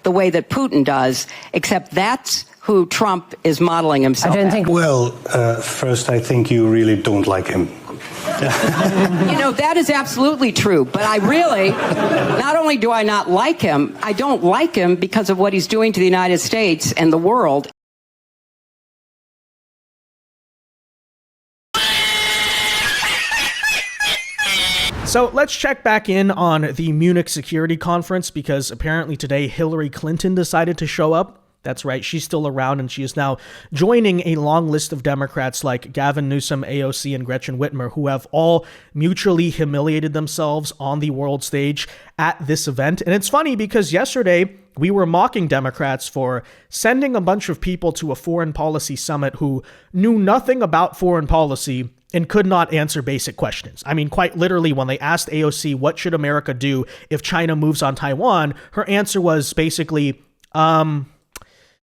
the way that Putin does, except that's who Trump is modeling himself. Well, first, I think you really don't like him. You know, that is absolutely true. But I really, not only do I not like him, I don't like him because of what he's doing to the United States and the world. So let's check back in on the Munich Security Conference, because apparently today Hillary Clinton decided to show up. That's right, she's still around, and she is now joining a long list of Democrats like Gavin Newsom, AOC, and Gretchen Whitmer, who have all mutually humiliated themselves on the world stage at this event. And it's funny because yesterday we were mocking Democrats for sending a bunch of people to a foreign policy summit who knew nothing about foreign policy and could not answer basic questions. I mean, quite literally, when they asked AOC, what should America do if China moves on Taiwan, her answer was basically,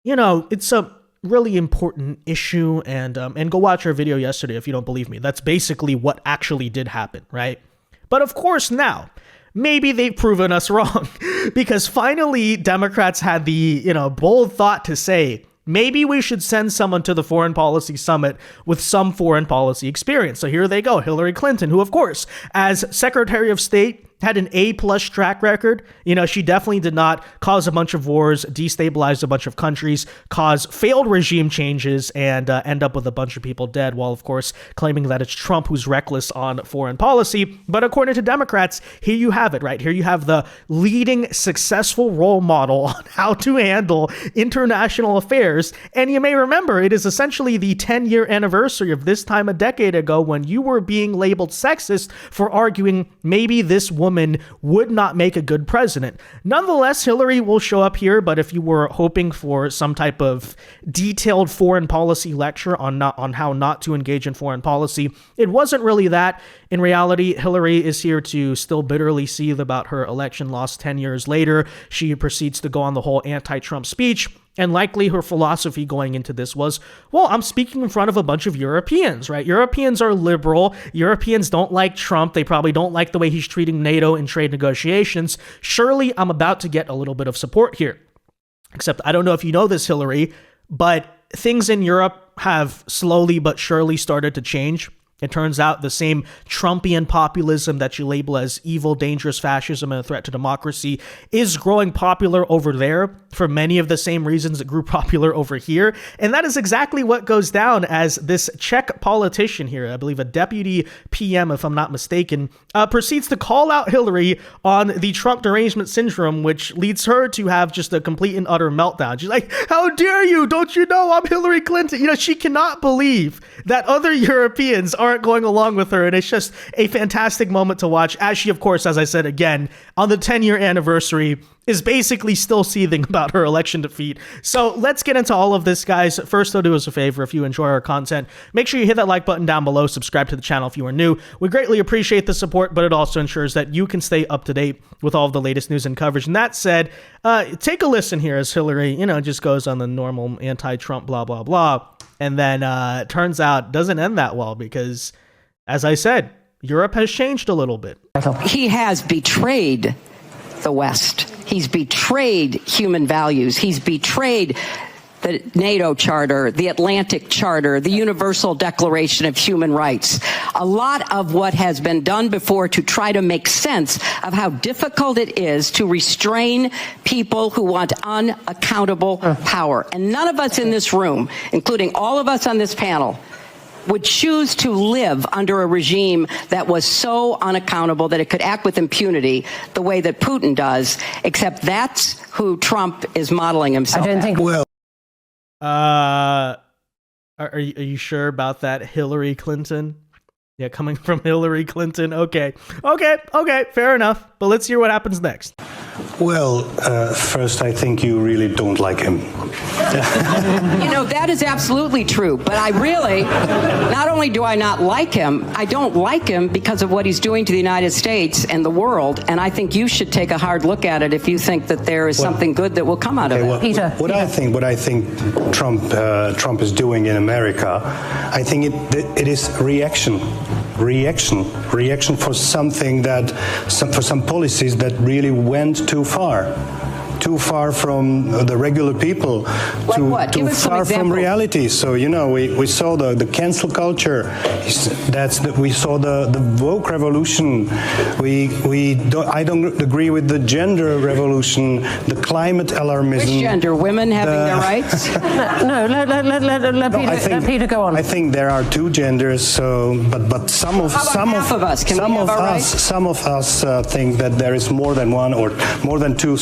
you know, it's a really important issue, and go watch our video yesterday if you don't believe me. That's basically what actually did happen, right? But of course now, maybe they've proven us wrong because finally Democrats had the, bold thought to say, maybe we should send someone to the Foreign Policy Summit with some foreign policy experience. So here they go, Hillary Clinton, who of course, as Secretary of State, had an A+ track record. She definitely did not cause a bunch of wars, destabilize a bunch of countries, cause failed regime changes, and end up with a bunch of people dead, while of course claiming that it's Trump who's reckless on foreign policy. But according to Democrats, here you have it, right? Here you have the leading successful role model on how to handle international affairs. And you may remember, it is essentially the 10-year anniversary of this time a decade ago when you were being labeled sexist for arguing maybe this woman would not make a good president. Nonetheless, Hillary will show up here, but if you were hoping for some type of detailed foreign policy lecture on how not to engage in foreign policy, it wasn't really that. In reality, Hillary is here to still bitterly seethe about her election loss 10 years later. She proceeds to go on the whole anti-Trump speech. And likely her philosophy going into this was, well, I'm speaking in front of a bunch of Europeans, right? Europeans are liberal. Europeans don't like Trump. They probably don't like the way he's treating NATO in trade negotiations. Surely I'm about to get a little bit of support here. Except I don't know if you know this, Hillary, but things in Europe have slowly but surely started to change. It turns out the same Trumpian populism that you label as evil, dangerous fascism and a threat to democracy is growing popular over there for many of the same reasons it grew popular over here. And that is exactly what goes down as this Czech politician here, I believe a deputy PM, if I'm not mistaken, proceeds to call out Hillary on the Trump derangement syndrome, which leads her to have just a complete and utter meltdown. She's like, how dare you? Don't you know I'm Hillary Clinton? She cannot believe that other Europeans aren't going along with her, and it's just a fantastic moment to watch as she, of course, as I said again, on the 10-year anniversary, is basically still seething about her election defeat. So let's get into all of this, guys. First, though, do us a favor. If you enjoy our content, make sure you hit that like button down below, subscribe to the channel if you are new. We greatly appreciate the support, but it also ensures that you can stay up to date with all of the latest news and coverage. And that said, take a listen here as Hillary, just goes on the normal anti-Trump blah, blah, blah. And then turns out doesn't end that well because, as I said, Europe has changed a little bit. He has betrayed the West. He's betrayed human values. He's betrayed the NATO Charter, the Atlantic Charter, the Universal Declaration of Human Rights. A lot of what has been done before to try to make sense of how difficult it is to restrain people who want unaccountable power. And none of us in this room, including all of us on this panel, would choose to live under a regime that was so unaccountable that it could act with impunity the way that Putin does, except that's who Trump is modeling himself. Are you sure about that, Hillary Clinton? Yeah, coming from Hillary Clinton. Okay, fair enough. But let's hear what happens next. Well, first, I think you really don't like him. That is absolutely true. But I really, not only do I not like him, I don't like him because of what he's doing to the United States and the world. And I think you should take a hard look at it if you think that there is something good that will come out of it. Peter. What I think Trump is doing in America, I think it is reaction for something for some policies that really went too far. too far from the regular people, too far from reality. So, you know, we saw the cancel culture. We saw the woke revolution. I don't agree with the gender revolution, the climate alarmism. Which gender? Women having their rights? No, let Peter go on. I think there are two genders. So, but some of us think that there is more than one, or more than two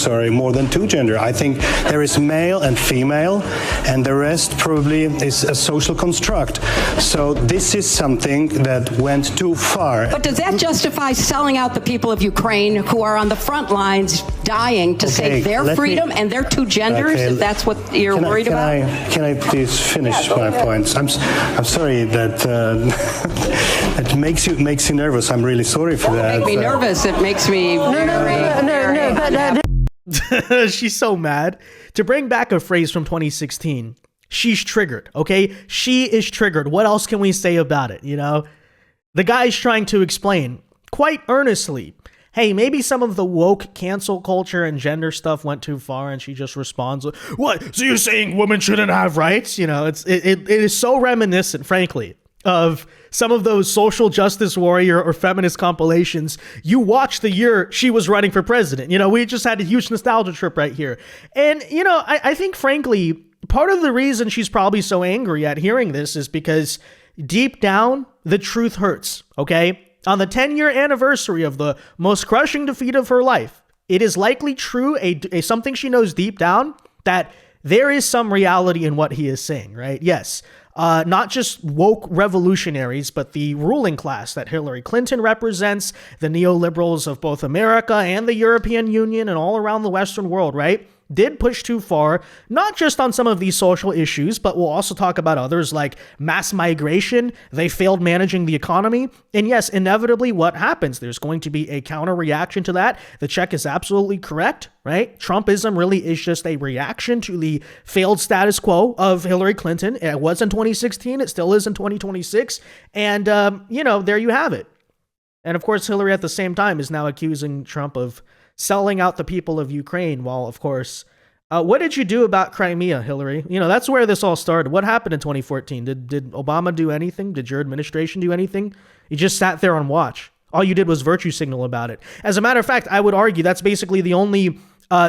gender. I think there is male and female, and the rest probably is a social construct. So this is something that went too far. But does that justify selling out the people of Ukraine who are on the front lines dying to save their freedom and their two genders? If that's what you're worried about? Can I please finish my points? I'm sorry that it makes you nervous. I'm really sorry for that. It makes me nervous. It makes me She's so mad. To bring back a phrase from 2016, she's triggered, okay? She is triggered. What else can we say about it, you know? The guy's trying to explain, quite earnestly, hey, maybe some of the woke cancel culture and gender stuff went too far, and she just responds, what? So you're saying women shouldn't have rights? You know, it is so reminiscent, frankly, of some of those social justice warrior or feminist compilations you watched the year she was running for president. You know, we just had a huge nostalgia trip right here. And, you know, I think, frankly, part of the reason she's probably so angry at hearing this is because deep down, the truth hurts, okay? On the 10-year anniversary of the most crushing defeat of her life, it is likely true, something she knows deep down, that there is some reality in what he is saying, right? Yes. Not just woke revolutionaries, but the ruling class that Hillary Clinton represents, the neoliberals of both America and the European Union and all around the Western world, right? Did push too far, not just on some of these social issues, but we'll also talk about others like mass migration. They failed managing the economy. And yes, inevitably what happens? There's going to be a counter reaction to that. The Czech is absolutely correct, right? Trumpism really is just a reaction to the failed status quo of Hillary Clinton. It was in 2016. It still is in 2026. And, you know, there you have it. And of course, Hillary at the same time is now accusing Trump of selling out the people of Ukraine, while, of course, what did you do about Crimea, Hillary? You know, that's where this all started. What happened in 2014? Did Obama do anything? Did your administration do anything? You just sat there and watched. All you did was virtue signal about it. As a matter of fact, I would argue that's basically the only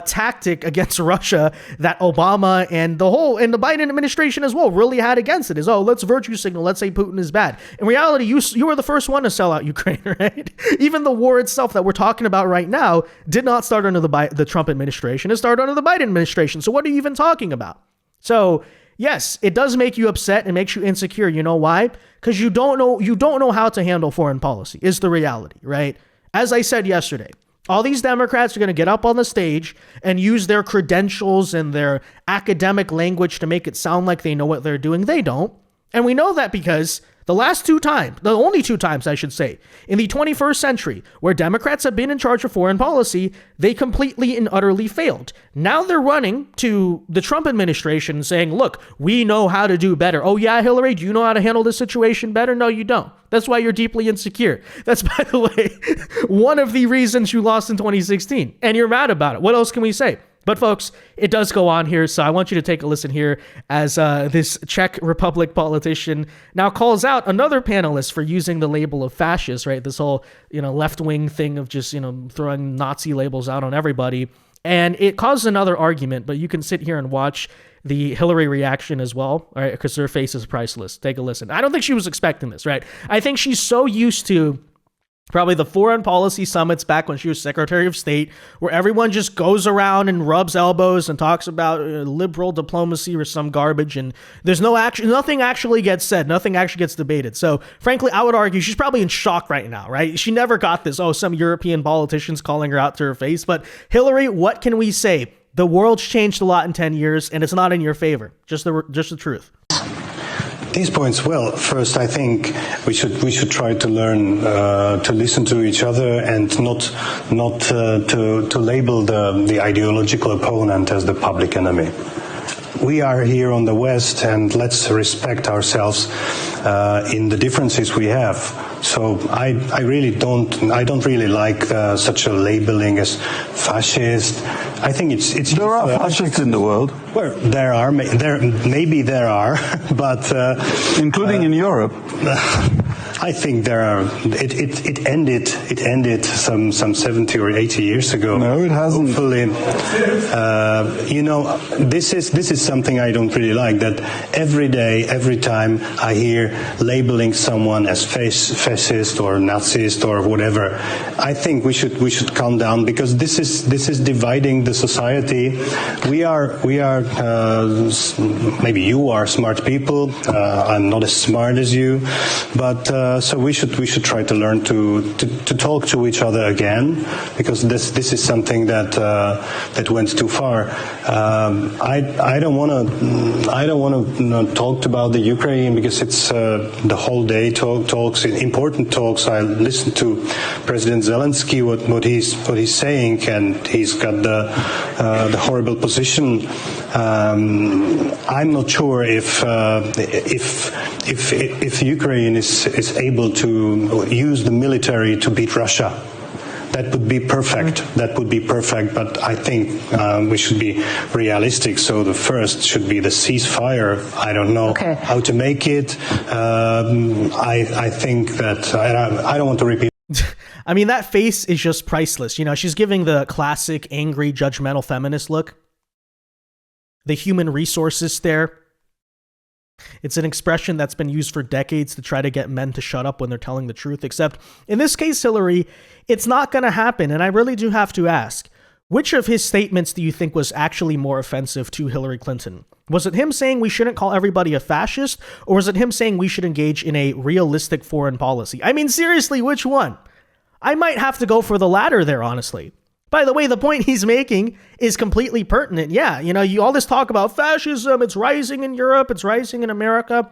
tactic against Russia that Obama and the Biden administration as well really had against it is, let's virtue signal. Let's say Putin is bad. In reality, you were the first one to sell out Ukraine, right? Even the war itself that we're talking about right now did not start under the Trump administration. It started under the Biden administration. So what are you even talking about? So yes, it does make you upset and makes you insecure. You know why? Because you don't know how to handle foreign policy is the reality, right? As I said yesterday, all these Democrats are going to get up on the stage and use their credentials and their academic language to make it sound like they know what they're doing. They don't. And we know that because the only two times I should say, in the 21st century, where Democrats have been in charge of foreign policy, they completely and utterly failed. Now they're running to the Trump administration saying, look, we know how to do better. Oh yeah, Hillary, do you know how to handle this situation better? No, you don't. That's why you're deeply insecure. That's, by the way, one of the reasons you lost in 2016. And you're mad about it. What else can we say? But folks, it does go on here, so I want you to take a listen here as this Czech Republic politician now calls out another panelist for using the label of fascist, right? This whole, left-wing thing of just, throwing Nazi labels out on everybody. And it caused another argument, but you can sit here and watch the Hillary reaction as well, all right? Because her face is priceless. Take a listen. I don't think she was expecting this, right? I think she's so used to probably the foreign policy summits back when she was Secretary of State, where everyone just goes around and rubs elbows and talks about liberal diplomacy or some garbage, and there's nothing actually gets said, nothing actually gets debated. So frankly, I would argue she's probably in shock right now, right? She never got this, some European politicians calling her out to her face. But Hillary, what can we say? The world's changed a lot in 10 years, and it's not in your favor. Just the truth. These points, well, first I think we should try to learn to listen to each other and not to label the ideological opponent as the public enemy. we are here on the West, and let's respect ourselves in the differences we have. So I don't really like such a labeling as fascist. I think it's there are fascists in the world. Well, maybe there are, but including in Europe. I think there are. It ended some 70 or 80 years ago. No, it hasn't. Hopefully, this is something I don't really like. That every day, every time I hear labeling someone as fascist or Nazist or whatever, I think we should calm down, because this is dividing the society. We are maybe you are smart people. I'm not as smart as you, but. So we should try to learn to talk to each other again, because this is something that went too far. I don't want to talk about the Ukraine, because it's the whole day talks, important talks. I listened to President Zelensky, what he's saying, and he's got the horrible position. I'm not sure if Ukraine is able to use the military to beat Russia. That would be perfect. That would be perfect. But I think we should be realistic. So the first should be the ceasefire. I don't know how to make it. I think that I don't want to repeat. I mean, that face is just priceless. You know, she's giving the classic angry, judgmental feminist look. The human resources stare. It's an expression that's been used for decades to try to get men to shut up when they're telling the truth. Except in this case, Hillary, it's not going to happen. And I really do have to ask, which of his statements do you think was actually more offensive to Hillary Clinton? Was it him saying we shouldn't call everybody a fascist? Or was it him saying we should engage in a realistic foreign policy? I mean, seriously, which one? I might have to go for the latter there, honestly. By the way, the point he's making is completely pertinent. Yeah, you all this talk about fascism, it's rising in Europe, it's rising in America.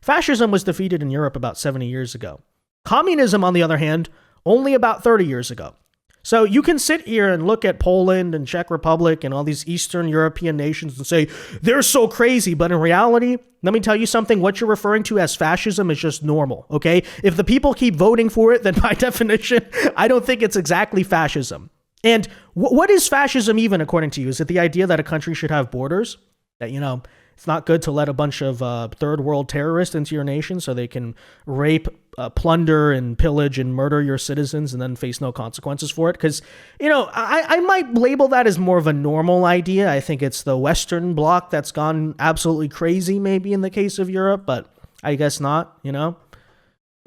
Fascism was defeated in Europe about 70 years ago. Communism, on the other hand, only about 30 years ago. So you can sit here and look at Poland and Czech Republic and all these Eastern European nations and say, they're so crazy. But in reality, let me tell you something, what you're referring to as fascism is just normal, okay? If the people keep voting for it, then by definition, I don't think it's exactly fascism. And what is fascism even, according to you? Is it the idea that a country should have borders? That, it's not good to let a bunch of third world terrorists into your nation so they can rape, plunder, and pillage and murder your citizens and then face no consequences for it? Because, I might label that as more of a normal idea. I think it's the Western bloc that's gone absolutely crazy, maybe in the case of Europe, but I guess not,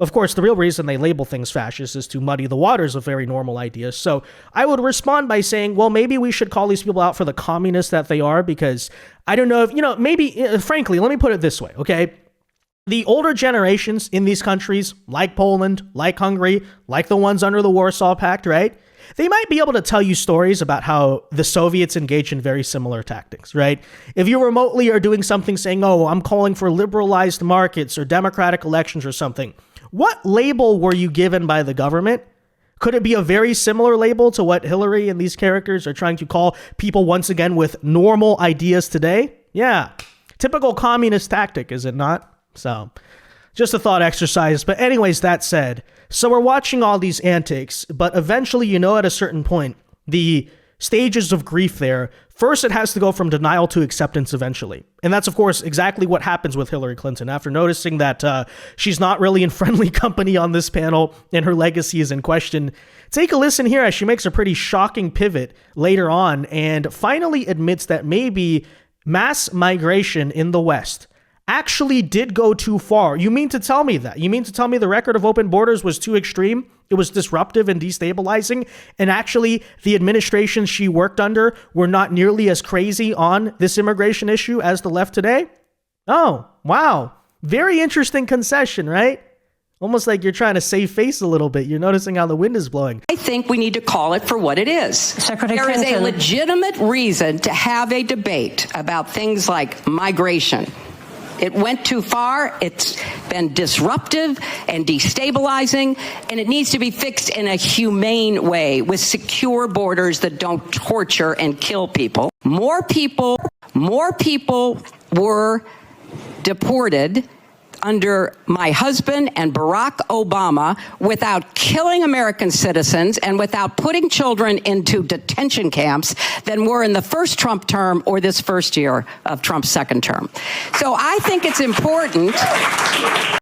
Of course, the real reason they label things fascist is to muddy the waters of very normal ideas. So I would respond by saying, well, maybe we should call these people out for the communists that they are, because I don't know if, maybe, frankly, let me put it this way, okay? The older generations in these countries, like Poland, like Hungary, like the ones under the Warsaw Pact, right? They might be able to tell you stories about how the Soviets engaged in very similar tactics, right? If you remotely are doing something saying, oh, I'm calling for liberalized markets or democratic elections or something, what label were you given by the government? Could it be a very similar label to what Hillary and these characters are trying to call people once again with normal ideas today? Yeah, typical communist tactic, is it not? So, just a thought exercise. But anyways, that said, so we're watching all these antics, but eventually, at a certain point, the stages of grief there, first it has to go from denial to acceptance eventually. And that's, of course, exactly what happens with Hillary Clinton. After noticing that she's not really in friendly company on this panel and her legacy is in question, take a listen here as she makes a pretty shocking pivot later on and finally admits that maybe mass migration in the West actually did go too far. You mean to tell me that? You mean to tell me the record of open borders was too extreme? It was disruptive and destabilizing, and actually the administrations she worked under were not nearly as crazy on this immigration issue as the left today? Oh, wow. Very interesting concession, right? Almost like you're trying to save face a little bit. You're noticing how the wind is blowing. I think we need to call it for what it is. Secretary There Clinton. is a legitimate reason to have a debate about things like migration. It went too far, it's been disruptive and destabilizing, and it needs to be fixed in a humane way with secure borders that don't torture and kill people. More people More people were deported under my husband and Barack Obama without killing American citizens and without putting children into detention camps than were in the first Trump term or this first year of Trump's second term. So I think it's important.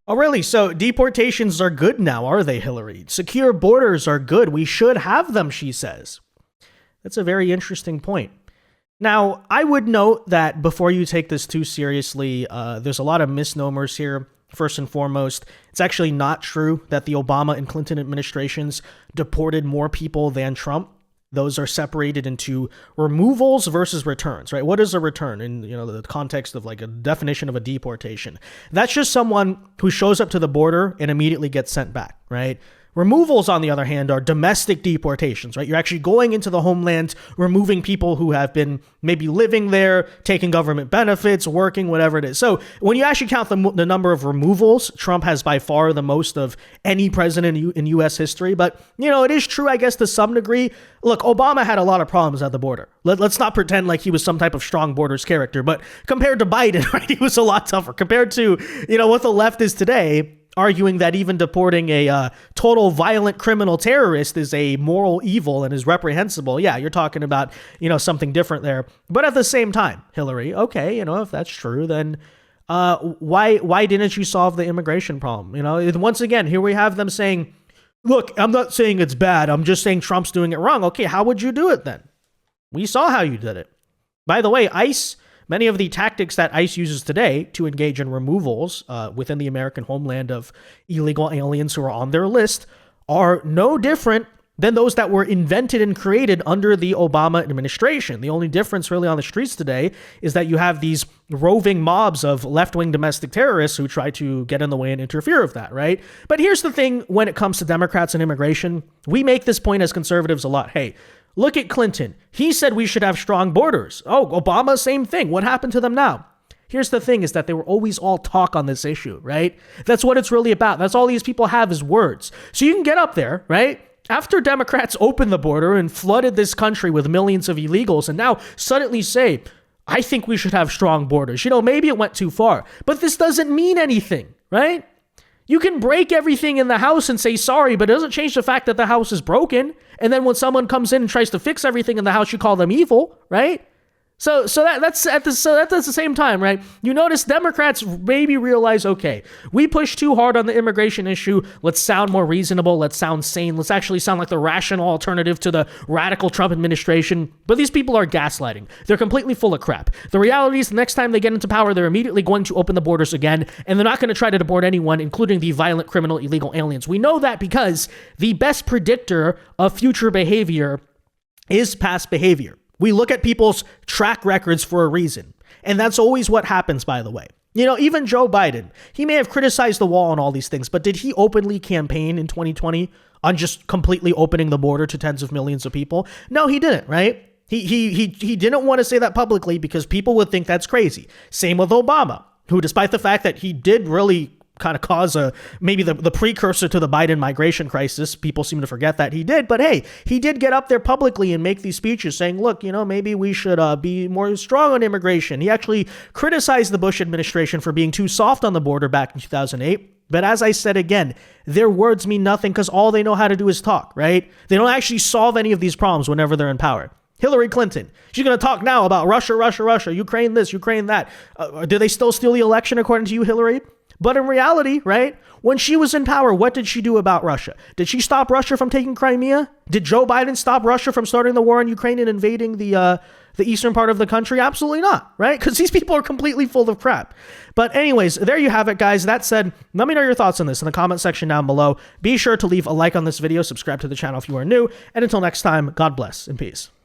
Oh, really? So deportations are good now, are they, Hillary? Secure borders are good. We should have them, she says. That's a very interesting point. Now, I would note that before you take this too seriously, there's a lot of misnomers here. First and foremost, it's actually not true that the Obama and Clinton administrations deported more people than Trump. Those are separated into removals versus returns, right? What is a return in, the context of like a definition of a deportation? That's just someone who shows up to the border and immediately gets sent back, right? Removals, on the other hand, are domestic deportations, right? You're actually going into the homeland, removing people who have been maybe living there, taking government benefits, working, whatever it is. So when you actually count the number of removals, Trump has by far the most of any president in U.S. history. But, it is true, I guess, to some degree. Look, Obama had a lot of problems at the border. Let's not pretend like he was some type of strong borders character. But compared to Biden, right, he was a lot tougher. Compared to, what the left is today, arguing that even deporting a total violent criminal terrorist is a moral evil and is reprehensible. Yeah, you're talking about, something different there. But at the same time, Hillary, okay, if that's true, then why didn't you solve the immigration problem? Once again, here we have them saying, look, I'm not saying it's bad. I'm just saying Trump's doing it wrong. Okay, how would you do it then? We saw how you did it. By the way, ICE, many of the tactics that ICE uses today to engage in removals within the American homeland of illegal aliens who are on their list are no different than those that were invented and created under the Obama administration. The only difference really on the streets today is that you have these roving mobs of left-wing domestic terrorists who try to get in the way and interfere with that, right? But here's the thing when it comes to Democrats and immigration. We make this point as conservatives a lot. Hey, look at Clinton. He said we should have strong borders. Oh, Obama, same thing. What happened to them now? Here's the thing is that they were always all talk on this issue, right? That's what it's really about. That's all these people have is words. So you can get up there, right? After Democrats opened the border and flooded this country with millions of illegals and now suddenly say, I think we should have strong borders. Maybe it went too far, but this doesn't mean anything, right? You can break everything in the house and say sorry, but it doesn't change the fact that the house is broken. And then when someone comes in and tries to fix everything in the house, you call them evil, right? So that's at the same time, right? You notice Democrats maybe realize, okay, we push too hard on the immigration issue. Let's sound more reasonable. Let's sound sane. Let's actually sound like the rational alternative to the radical Trump administration. But these people are gaslighting. They're completely full of crap. The reality is the next time they get into power, they're immediately going to open the borders again, and they're not going to try to deport anyone, including the violent criminal illegal aliens. We know that because the best predictor of future behavior is past behavior. We look at people's track records for a reason. And that's always what happens, by the way. Even Joe Biden, he may have criticized the wall and all these things, but did he openly campaign in 2020 on just completely opening the border to tens of millions of people? No, he didn't, right? He didn't want to say that publicly because people would think that's crazy. Same with Obama, who, despite the fact that he did really kind of cause maybe the precursor to the Biden migration crisis. People seem to forget that he did. But hey, he did get up there publicly and make these speeches saying, look, maybe we should be more strong on immigration. He actually criticized the Bush administration for being too soft on the border back in 2008. But as I said again, their words mean nothing because all they know how to do is talk, right? They don't actually solve any of these problems whenever they're in power. Hillary Clinton, she's going to talk now about Russia, Ukraine this, Ukraine that. Do they still steal the election according to you, Hillary? But in reality, right, when she was in power, what did she do about Russia? Did she stop Russia from taking Crimea? Did Joe Biden stop Russia from starting the war in Ukraine and invading the eastern part of the country? Absolutely not, right? Because these people are completely full of crap. But anyways, there you have it, guys. That said, let me know your thoughts on this in the comment section down below. Be sure to leave a like on this video, subscribe to the channel if you are new, and until next time, God bless and peace.